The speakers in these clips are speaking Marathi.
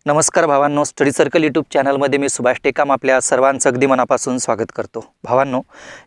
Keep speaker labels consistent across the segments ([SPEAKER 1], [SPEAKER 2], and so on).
[SPEAKER 1] नमस्कार भावांनो, स्टडी सर्कल यूट्यूब चॅनलमध्ये मी सुभाष टेकाम आपल्या सर्वांचं अगदी मनापासून स्वागत करतो। भावांनो,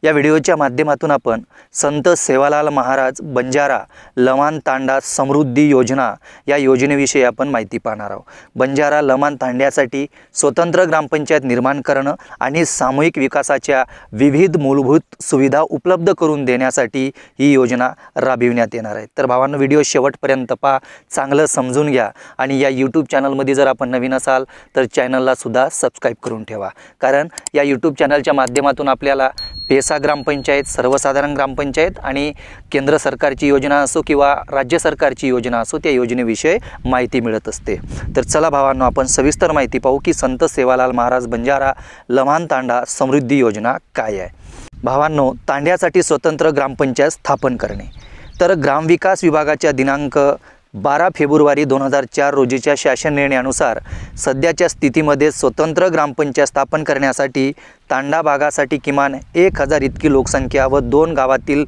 [SPEAKER 1] या व्हिडिओच्या माध्यमातून आपण संत सेवालाल महाराज बंजारा लमाण तांडा समृद्धी योजना या योजनेविषयी आपण माहिती पाहणार आहोत। बंजारा लमाण तांड्यासाठी स्वतंत्र ग्रामपंचायत निर्माण करणं आणि सामूहिक विकासाच्या विविध मूलभूत सुविधा उपलब्ध करून देण्यासाठी ही योजना राबविण्यात येणार आहे। तर भावांनो, व्हिडिओ शेवटपर्यंत पहा, चांगलं समजून घ्या आणि या यूट्यूब चॅनलमध्ये जर आपण नवीन असाल तर चॅनलला सुद्धा सबस्क्राइब करून ठेवा, कारण या यूट्यूब चॅनलच्या माध्यमातून आपल्याला पेसा ग्रामपंचायत, सर्वसाधारण ग्रामपंचायत आणि केंद्र सरकारची योजना असो किंवा राज्य सरकारची योजना असो त्या योजनेविषयी माहिती मिळत असते। तर चला भावांनो, आपण सविस्तर माहिती पाहू की संत सेवालाल महाराज बंजारा लमाण तांडा समृद्धी योजना काय आहे। भावांनो, तांड्यासाठी स्वतंत्र ग्रामपंचायत स्थापन करणे। तर ग्रामविकास विभागाच्या दिनांक 12 फेब्रुवारी 2004 रोजीच्या शासन निर्णयानुसार सध्याच्या स्थितीमध्ये स्वतंत्र ग्रामपंचायत स्थापन करण्यासाठी तांडा भागासाठी किमान 1000 इतकी लोकसंख्या व 2 गावातील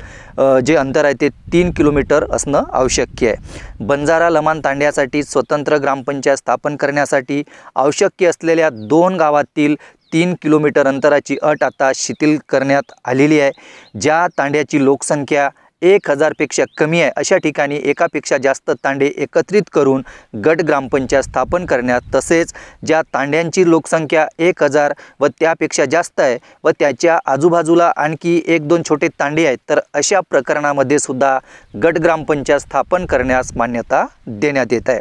[SPEAKER 1] जे अंतर आहे ते 3 किलोमीटर असणं आवश्यक आहे। बंजारा लमाण तांड्यासाठी स्वतंत्र ग्रामपंचायत स्थापन करण्यासाठी आवश्यक असलेल्या 2 गावातील 3 किलोमीटर अंतराची अट आता शिथिल करण्यात आलेली आहे। ज्या तांड्याची लोकसंख्या 1000 पेक्षा कमी आहे अशा ठिकाणी एकापेक्षा जास्त तांडे एकत्रित करून गट ग्रामपंचायत स्थापन करण्यात, तसेच ज्या तांड्यांची लोकसंख्या 1000 व त्यापेक्षा जास्त आहे व त्याच्या आजूबाजूला आणखी 1-2 छोटे तांडे आहेत तर अशा प्रकरणामध्ये सुद्धा गट ग्रामपंचायत स्थापन करण्यास मान्यता देण्यात येत आहे।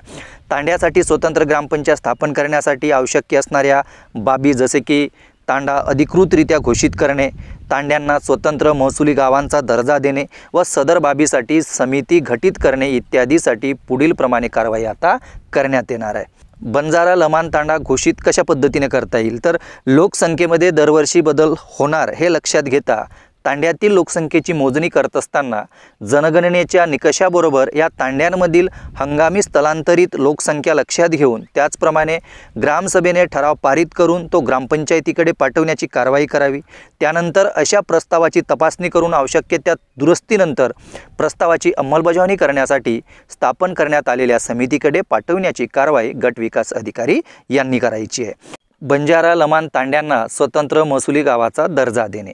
[SPEAKER 1] तांड्यासाठी स्वतंत्र ग्रामपंचायत स्थापन करण्यासाठी आवश्यक असणाऱ्या बाबी जसे की तांडा अधिकृतरित्या घोषित करणे, तांड्यांना स्वतंत्र महसुली गावांचा दर्जा देणे व सदर बाबीसाठी समिती गठीत करणे इत्यादीसाठी पुढील प्रमाणे कारवाई आता करण्यात येणार आहे। बंजारा लमाण तांडा घोषित कशा पद्धतीने करता येईल, तर लोकसंख्येमध्ये दरवर्षी बदल होणार हे लक्षात घेता तांड्यातील लोकसंख्येची मोजणी करत असताना जनगणनेच्या निकषाबरोबर या तांड्यांमधील हंगामी स्थलांतरित लोकसंख्या लक्षात घेऊन त्याचप्रमाणे ग्रामसभेने ठराव पारित करून तो ग्रामपंचायतीकडे पाठवण्याची कारवाई करावी। त्यानंतर अशा प्रस्तावाची तपासणी करून आवश्यक त्या दुरुस्तीनंतर प्रस्तावाची अंमलबजावणी करण्यासाठी स्थापन करण्यात आलेल्या समितीकडे पाठवण्याची कारवाई गट विकास अधिकारी यांनी करायची आहे। बंजारा लमाण तांड्यांना स्वतंत्र महसुली गावाचा दर्जा देणे।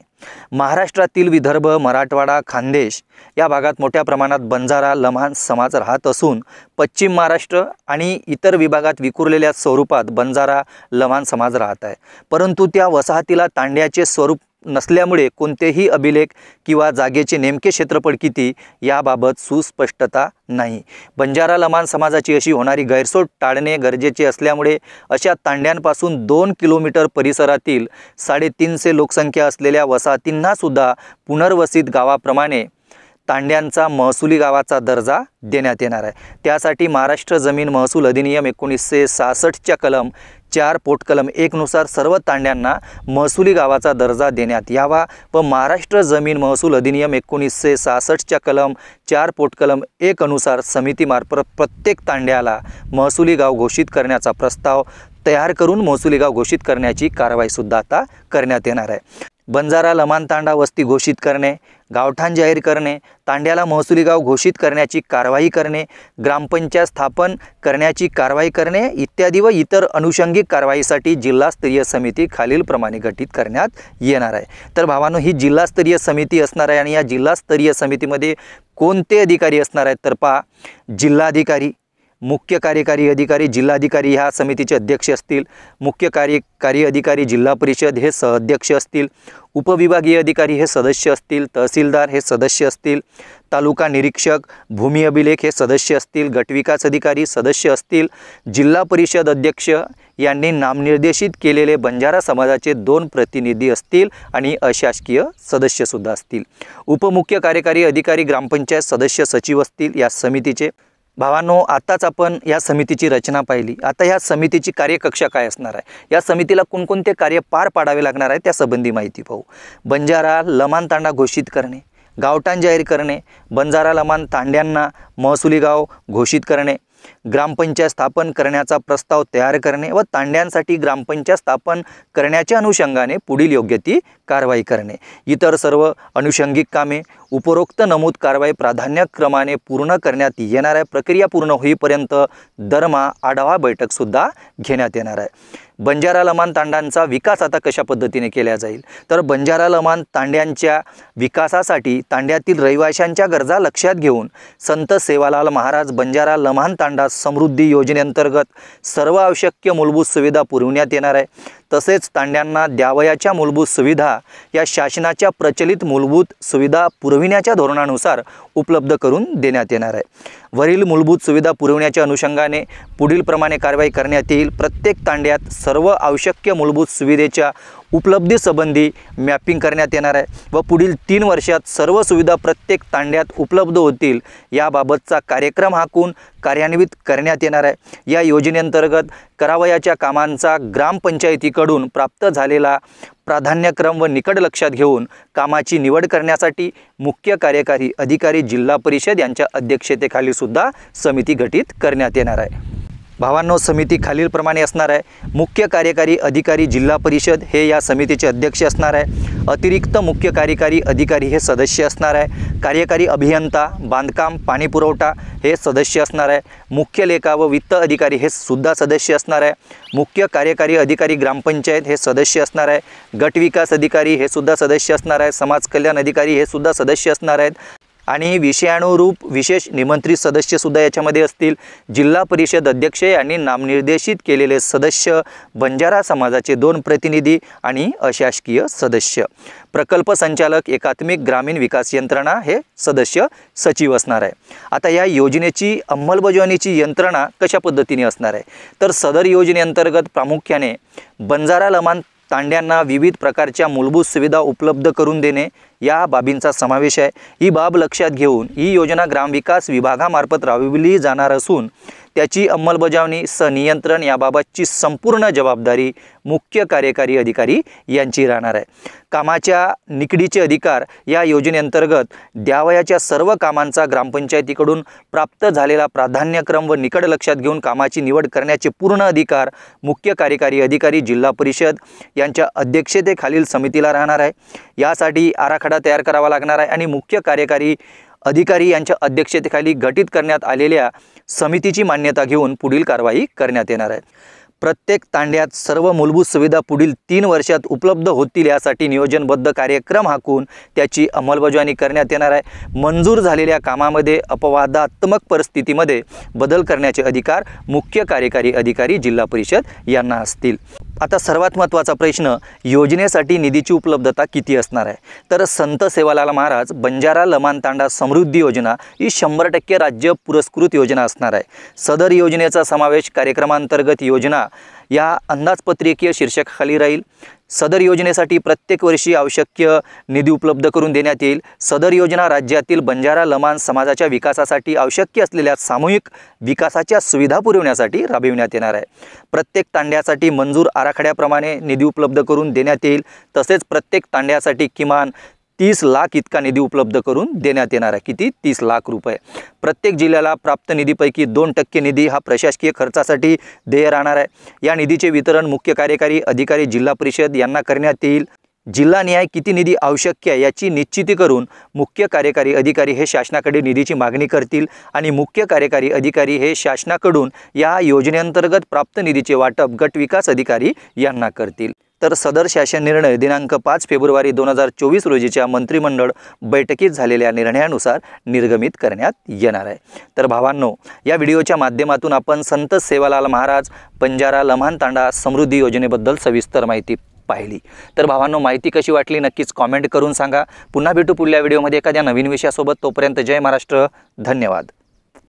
[SPEAKER 1] महाराष्ट्रातील विदर्भ, मराठवाडा, खानदेश या भागात मोठ्या प्रमाणात बंजारा लमाण समाज राहत असून पश्चिम महाराष्ट्र आणि इतर विभागात विखुरलेल्या स्वरूपात बंजारा लमाण समाज राहत आहे, परंतु त्या वसाहतीला तांड्याचे स्वरूप नसल्यामुळे कोणतेही अभिलेख किंवा जागेचे नेमके क्षेत्रफळ किती याबाबत सुस्पष्टता नाही। बंजारा लमाण समाजाची अशी होणारी गैरसोय टाळणे गरजेचे असल्यामुळे अशा तांड्यांपासून 2 किलोमीटर परिसरातील 350 लोकसंख्या असलेल्या वसाहतींना सुद्धा पुनर्वसित गावाप्रमाणे तांड्यांचा महसुली गावाचा दर्जा देण्यात येणार आहे। त्यासाठी महाराष्ट्र जमीन महसूल अधिनियम 1966च्या कलम 4 पोटकलम 1 नुसार सर्व तांड्यांना महसुली गावाचा दर्जा देण्यात यावा व महाराष्ट्र जमीन महसूल अधिनियम 1966च्या कलम 4 पोटकलम 1 अनुसार समितीमार्फत प्रत्येक तांड्याला महसुली गाव घोषित करण्याचा प्रस्ताव तयार करून महसुली गाव घोषित करण्याची कारवाई सुद्धा आता करण्यात येणार आहे। बंजारा लमाण तांडा वस्ती घोषित करणे, गावठाण जाहीर करणे, तांड्याला महसुली गाव घोषित करण्याची कारवाई करणे, ग्रामपंचायत स्थापन करण्याची कारवाई करणे इत्यादी व इतर अनुषंगिक कारवाईसाठी जिल्हास्तरीय समिती खालीलप्रमाणे गठीत करण्यात येणार आहे। तर भावांनो, ही जिल्हास्तरीय समिती असणार आहे आणि या जिल्हास्तरीय समितीमध्ये कोणते अधिकारी असणार आहेत तर पहा, जिल्हाधिकारी, मुख्य कार्यकारी अधिकारी, जिल्हाधिकारी ह्या समितीचे अध्यक्ष असतील, मुख्य कार्यकारी अधिकारी जिल्हा परिषद हे सहअध्यक्ष असतील, उपविभागीय अधिकारी हे सदस्य असतील, तहसीलदार हे सदस्य असतील, तालुका निरीक्षक, भूमी अभिलेख हे सदस्य असतील, गटविकास अधिकारी सदस्य असतील, जिल्हा परिषद अध्यक्ष यांनी नामनिर्देशित केलेले बंजारा समाजाचे 2 प्रतिनिधी असतील आणि अशासकीय सदस्य सुद्धा असतील, उपमुख्य कार्यकारी अधिकारी ग्रामपंचायत सदस्य सचिव असतील या समितीचे। भावांनो, आताच आपण या समितीची रचना पाहिली, आता या समितीची कार्यकक्षा काय असणार आहे, या समितीला कोणकोणते कार्य पार पाडावे लागणार आहे त्या संबंधी माहिती पाहू। बंजारा लमाण तांडा घोषित करणे, गावठाण जाहीर करणे, बंजारा लमाण तांड्यांना महसुली गाव घोषित करणे, ग्रामपंचायत स्थापन करण्याचा प्रस्ताव तयार करणे व तांड्यांसाठी ग्रामपंचायत स्थापन करण्याच्या अनुषंगाने पुढील योग्य ती कारवाई करणे। इतर सर्व अनुषंगिक कामे उपरोक्त नमूद कारवाई प्राधान्यक्रमाने पूर्ण करण्यात येणार आहे। प्रक्रिया पूर्ण होईपर्यंत दरमहा आढावा बैठक सुद्धा घेण्यात येणार आहे। बंजारा लमाण तांड्यांचा विकास आता कशा पद्धतीने केला जाईल, तर बंजारा लमाण तांड्यांच्या विकासासाठी तांड्यातील रहिवाशांच्या गरजा लक्षात घेऊन संत सेवालाल महाराज बंजारा लमाण तांडा समृद्धी योजनेअंतर्गत सर्व आवश्यक मूलभूत सुविधा पुरवण्यात येणार आहे। तसेच तांड्यांना द्यावयाच्या मूलभूत सुविधा या शासनाच्या प्रचलित मूलभूत सुविधा पुरविण्याच्या धोरणानुसार उपलब्ध करून देण्यात येणार आहे। वरील मूलभूत सुविधा पुरवण्याच्या अनुषंगाने पुढील प्रमाणे कारवाई करण्यात येईल। प्रत्येक तांड्यात सर्व आवश्यक मूलभूत सुविधेच्या उपलब्धीसंबंधी मॅपिंग करण्यात येणार आहे व पुढील 3 वर्षात सर्व सुविधा प्रत्येक तांड्यात उपलब्ध होतील याबाबतचा कार्यक्रम आखून कार्यान्वित करण्यात येणार आहे। या योजनेअंतर्गत करावयाच्या कामांचा ग्रामपंचायतीकडून प्राप्त झालेला प्राधान्यक्रम व निकड लक्षात घेऊन कामाची निवड करण्यासाठी मुख्य कार्यकारी अधिकारी जिल्हा परिषद यांच्या अध्यक्षतेखाली सुद्धा समिती गठीत करण्यात येणार आहे। भावांनो, समिती खालीलप्रमाणे असणार आहे। मुख्य कार्यकारी अधिकारी जिल्हा परिषद हे या समितीचे अध्यक्ष असणार आहे। अतिरिक्त मुख्य कार्यकारी अधिकारी हे सदस्य असणार आहे। कार्यकारी अभियंता बांधकाम पाणी पुरवठा हे सदस्य असणार आहे। मुख्य लेखा व वित्त अधिकारी हे सुद्धा सदस्य असणार आहे। मुख्य कार्यकारी अधिकारी ग्रामपंचायत हे सदस्य असणार आहे। गट विकास अधिकारी हे सुद्धा सदस्य असणार आहे। समाज कल्याण अधिकारी हे सुद्धा सदस्य असणार आहेत आणि विषयानुरूप विशेष निमंत्रित सदस्य सुद्धा याच्यामध्ये असतील। जिल्हा परिषद अध्यक्ष यांनी नामनिर्देशित केलेले सदस्य, बंजारा समाजाचे 2 प्रतिनिधी आणि अशासकीय सदस्य, प्रकल्प संचालक, एकात्मिक ग्रामीण विकास यंत्रणा हे सदस्य सचिव असणार आहे। आता या योजनेची अंमलबजावणीची यंत्रणा कशा पद्धतीने असणार आहे, तर सदर योजनेअंतर्गत प्रामुख्याने बंजारा लमाण तांड्यांना विविध प्रकारच्या मूलभूत सुविधा उपलब्ध करून देणे या बाबींचा समावेश आहे। ही बाब लक्षात घेऊन ही योजना ग्रामविकास विभागामार्फत राबविली जाणार असून त्याची अंमलबजावणी सनियंत्रण याबाबतची संपूर्ण जबाबदारी मुख्य कार्यकारी अधिकारी यांची राहणार आहे। कामाच्या निकडीचे अधिकार या योजनेअंतर्गत द्यावयाच्या सर्व कामांचा ग्रामपंचायतीकडून प्राप्त झालेला प्राधान्यक्रम व निकड लक्षात घेऊन कामाची निवड करण्याचे पूर्ण अधिकार मुख्य कार्यकारी अधिकारी जिल्हा परिषद यांच्या अध्यक्षतेखालील समितीला राहणार आहे। यासाठी आराखडा तयार करावा लागणार आहे आणि मुख्य कार्यकारी अधिकारी यांच्या अध्यक्षतेखाली गठीत करण्यात आलेल्या समितीची मान्यता घेऊन पुढील कारवाई करण्यात येणार आहे। प्रत्येक तांड्यात सर्व मूलभूत सुविधा पुढील 3 वर्षात उपलब्ध होतील यासाठी नियोजनबद्ध कार्यक्रम आखून त्याची अंमलबजावणी करण्यात येणार आहे। मंजूर झालेल्या कामामध्ये अपवादात्मक परिस्थितीमध्ये बदल करण्याचे अधिकार मुख्य कार्यकारी अधिकारी जिल्हा परिषद यांना असतील। आता सर्वात महत्त्वाचा प्रश्न, योजनेसाठी निधीची उपलब्धता किती असणार आहे, तर संत सेवालाल महाराज बंजारा लमाण तांडा समृद्धी योजना ही 100% राज्य पुरस्कृत योजना असणार आहे। सदर योजनेचा समावेश कार्यक्रमांतर्गत योजना या अंदाजपत्रकीय शीर्षकाखाली राहील। सदर योजनेसाठी प्रत्येक वर्षी आवश्यक निधी उपलब्ध करून देण्यात येईल। सदर योजना राज्यातील बंजारा लमाण समाजाच्या विकासासाठी आवश्यक असलेल्या सामूहिक विकासाच्या सुविधा पुरवण्यासाठी राबविण्यात येणार आहे। प्रत्येक तांड्यासाठी मंजूर आराखड्याप्रमाणे निधी उपलब्ध करून देण्यात येईल। तसेच प्रत्येक तांड्यासाठी किमान 30 लाख इतका निधी उपलब्ध करून देण्यात येणार आहे। किती? 30 लाख रुपये। प्रत्येक जिल्ह्याला प्राप्त निधीपैकी 2% निधी हा प्रशासकीय खर्चासाठी देय राहणार आहे। या निधीचे वितरण मुख्य कार्यकारी अधिकारी जिल्हा परिषद यांना करण्यात येईल। जिल्हानिहाय किती निधी आवश्यक आहे याची निश्चिती करून मुख्य कार्यकारी अधिकारी हे शासनाकडे निधीची मागणी करतील आणि मुख्य कार्यकारी अधिकारी हे शासनाकडून या योजनेअंतर्गत प्राप्त निधीचे वाटप गट विकास अधिकारी यांना करतील। तर सदर शासन निर्णय दिनांक 5 फेब्रुवारी 2024 रोजीच्या मंत्रिमंडळ बैठकीत झालेल्या निर्णयानुसार निर्गमित करण्यात येणार आहे। तर भावांनो, या व्हिडिओच्या माध्यमातून आपण संत सेवालाल महाराज बंजारा लमाण तांडा समृद्धी योजनेबद्दल सविस्तर माहिती पाहिली। तर भावांनो, माहिती कशी वाटली नक्कीच कॉमेंट करून सांगा। पुन्हा भेटू पुढल्या व्हिडिओमध्ये एखाद्या नवीन विषयासोबत। तोपर्यंत जय महाराष्ट्र, धन्यवाद।